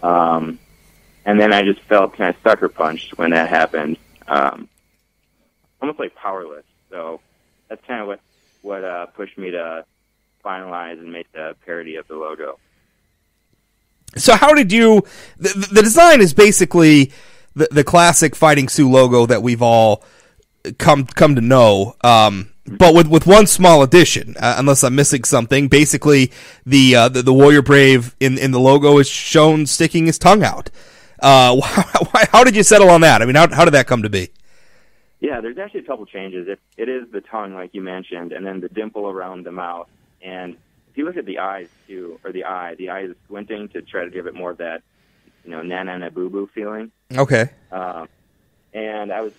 And then I just felt kind of sucker punched when that happened, almost like powerless. So that's kind of what pushed me to finalize and make the parody of the logo. So how did you? The design is basically the classic Fighting Sioux logo that we've all come to know. But with one small addition, unless I'm missing something. Basically, the Warrior Brave in the logo is shown sticking his tongue out. How did you settle on that? I mean, how did that come to be? Yeah, there's actually a couple changes. It is the tongue, like you mentioned, and then the dimple around the mouth. And if you look at the eyes too, or the eye is squinting to try to give it more of that, na boo boo feeling. Okay. And I was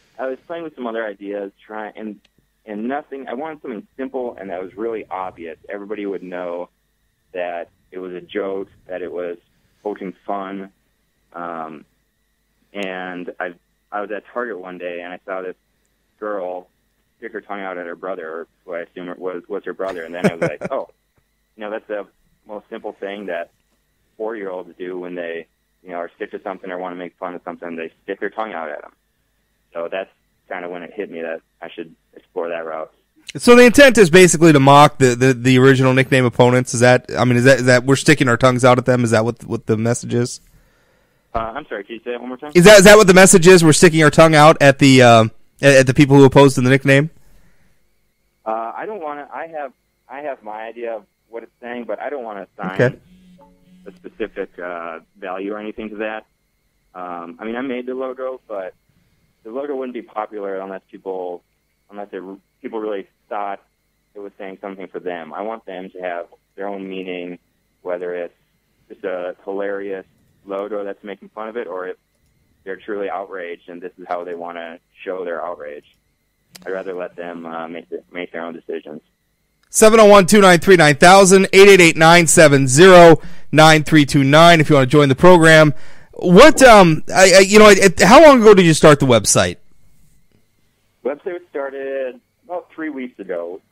playing with some other ideas, and nothing. I wanted something simple and that was really obvious. Everybody would know that it was a joke, that it was poking fun. And I was at Target one day and I saw this girl stick her tongue out at her brother, or who I assume it was her brother. And then I was like, oh, that's the most simple thing that 4-year-olds do when they, are sick to something or want to make fun of something. They stick their tongue out at them. So that's kind of when it hit me that I should explore that route. So the intent is basically to mock the original nickname opponents. Is that we're sticking our tongues out at them? Is that what the message is? I'm sorry, can you say that one more time? Is that what the message is? We're sticking our tongue out at the people who opposed to the nickname? I don't want to. I have my idea of what it's saying, but I don't want to assign a specific value or anything to that. I made the logo, but the logo wouldn't be popular unless people really thought it was saying something for them. I want them to have their own meaning, whether it's just a hilarious logo that's making fun of it, or if they're truly outraged and this is how they want to show their outrage. I'd rather let them make their own decisions. 701-293-9000, 888-970-9329 if you want to join the program. What how long ago did you start the website? Website started about 3 weeks ago.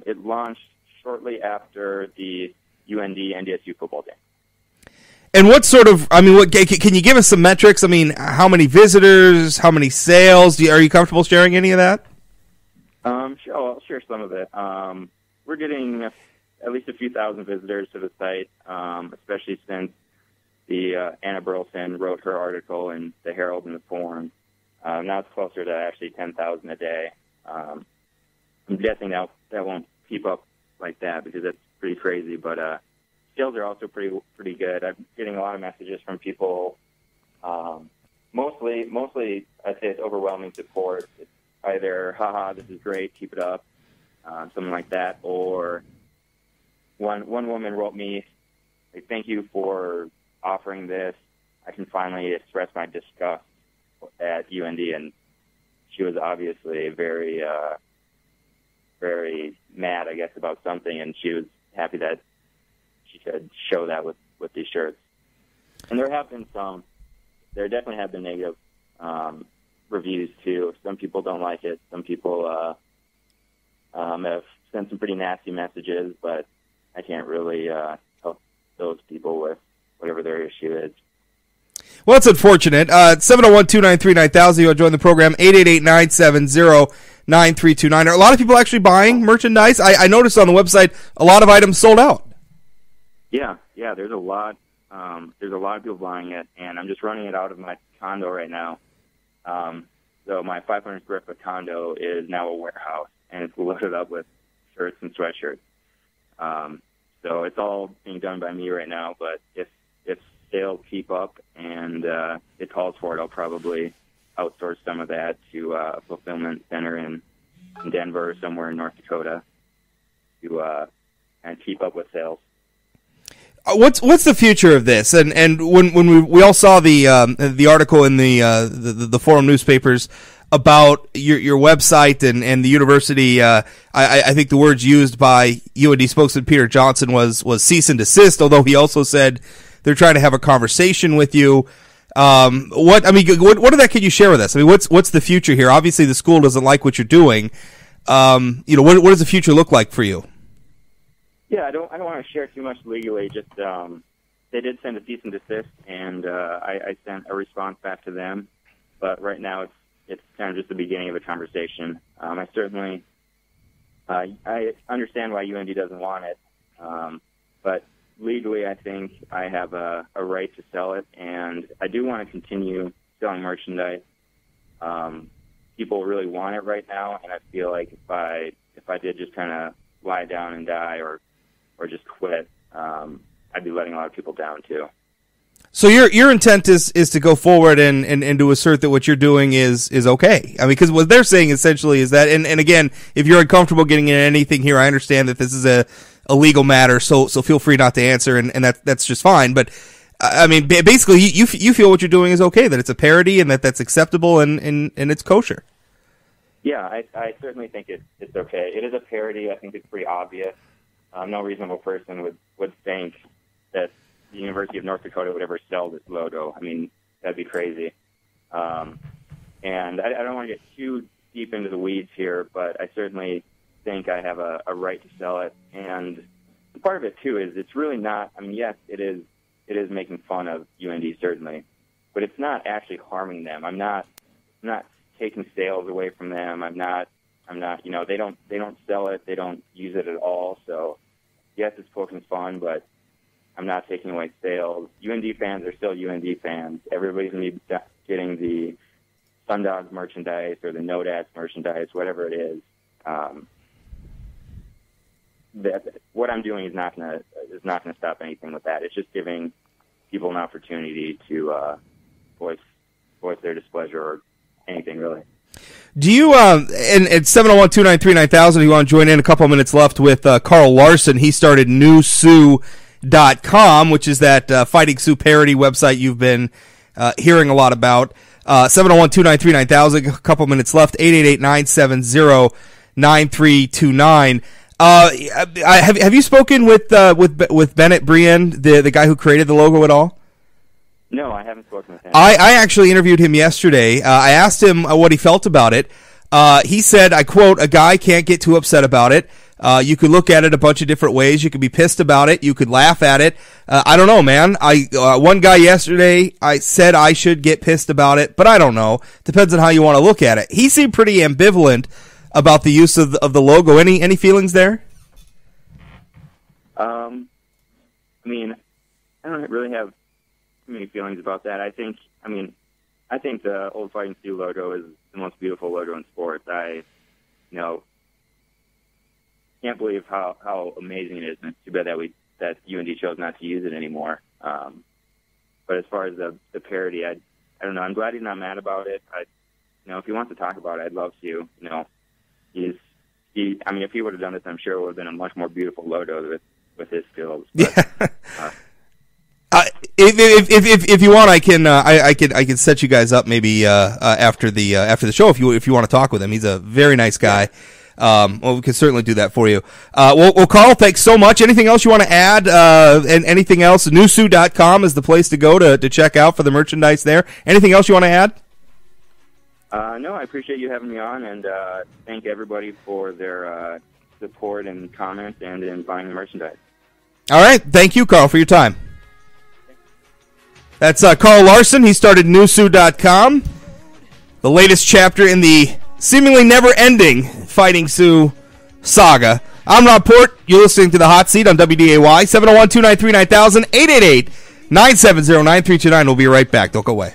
It launched shortly after the UND NDSU football game. And what sort of, can you give us some metrics? I mean, how many visitors, how many sales? Are you comfortable sharing any of that? Sure, I'll share some of it. We're getting at least a few thousand visitors to the site, especially since Anna Burleson wrote her article in the Herald and the Forum. Now it's closer to actually 10,000 a day. I'm guessing that won't keep up like that because that's pretty crazy, but sales are also pretty good. I'm getting a lot of messages from people. Mostly, I'd say it's overwhelming support. It's either, haha, this is great, keep it up, something like that, or one woman wrote me, like, thank you for offering this. I can finally express my disgust at UND, and she was obviously very, very mad, I guess, about something, and she was happy that she could show that with these shirts. And there definitely have been negative reviews too. Some people don't like it. Some people have sent some pretty nasty messages, but I can't really help those people with whatever their issue is. Well, that's unfortunate. 701-293-9000. You'll join the program. 888-970-9329. Are a lot of people actually buying merchandise? I noticed on the website a lot of items sold out. Yeah. There's a lot. There's a lot of people buying it, and I'm just running it out of my condo right now. So my 500 square foot condo is now a warehouse, and it's loaded up with shirts and sweatshirts. So it's all being done by me right now. But if sales keep up and it calls for it, I'll probably outsource some of that to a fulfillment center in Denver or somewhere in North Dakota to and keep up with sales. What's the future of this? And when we all saw the article in the forum newspapers about your website and the university, I think the words used by UND spokesman Peter Johnson was cease and desist. Although he also said they're trying to have a conversation with you. What of that can you share with us? I mean, what's the future here? Obviously, the school doesn't like what you're doing. What does the future look like for you? Yeah, I don't want to share too much legally. Just they did send a cease and desist, and I sent a response back to them, but right now it's kind of just the beginning of a conversation. I certainly I understand why UND doesn't want it, but legally I think I have a right to sell it, and I do want to continue selling merchandise. People really want it right now, and I feel like if I did just kind of lie down and die or just quit, I'd be letting a lot of people down too. So your intent is to go forward and to assert that what you're doing is okay. I mean, because what they're saying essentially is that, and again, if you're uncomfortable getting into anything here, I understand that this is a legal matter, so feel free not to answer, and that's just fine. But I mean, basically, you feel what you're doing is okay, that it's a parody and that's acceptable and it's kosher. Yeah, I certainly think it's okay. It is a parody. I think it's pretty obvious. No reasonable person would think that the University of North Dakota would ever sell this logo. I mean, that'd be crazy. And I don't want to get too deep into the weeds here, but I certainly think I have a right to sell it. And part of it, too, is it's really not, I mean, yes, it is making fun of UND, certainly, but it's not actually harming them. I'm not taking sales away from them. I'm not, you know, they don't sell it. They don't use it at all. So, yes, it's poking fun, but I'm not taking away sales. UND fans are still UND fans. Everybody's going to be getting the Sundogs merchandise or the Nodads merchandise, whatever it is. What I'm doing is not going to stop anything with that. It's just giving people an opportunity to voice their displeasure or anything really. Do you and at 701-293-9000, you want to join in? A couple of minutes left with Carl Larson. He started NewSue.com, which is that Fighting Sioux parody website you've been hearing a lot about. 701-293-9000, a couple minutes left, 888-970-9329. Have you spoken with Bennett Briand, the guy who created the logo at all? No, I haven't spoken with him. I actually interviewed him yesterday. I asked him what he felt about it. He said, I quote, "A guy can't get too upset about it. You could look at it a bunch of different ways. You could be pissed about it. You could laugh at it. I don't know, man. One guy yesterday, I said I should get pissed about it, but I don't know. Depends on how you want to look at it." He seemed pretty ambivalent about the use of the logo. Any feelings there? I mean, I don't really have too many feelings about that. I think the old Fighting Sioux logo is the most beautiful logo in sports. I can't believe how amazing it is, and it's too bad that UND chose not to use it anymore. But as far as the parody, I don't know. I'm glad he's not mad about it. If he wants to talk about it, I'd love to. If he would have done this, I'm sure it would have been a much more beautiful logo with his skills. But, yeah. If you want, I can set you guys up maybe after the show if you want to talk with him. He's a very nice guy. We can certainly do that for you. Well, Carl, thanks so much. Anything else you want to add? And anything else? NewSue.com is the place to go to check out for the merchandise there. Anything else you want to add? No, I appreciate you having me on, and thank everybody for their support and comments and in buying the merchandise. All right. Thank you, Carl, for your time. That's Carl Larson. He started NewSue.com, the latest chapter in the seemingly never-ending Fighting Sioux saga. I'm Rob Port. You're listening to The Hot Seat on WDAY. 701-293-9000, 888-970-9329. We'll be right back. Don't go away.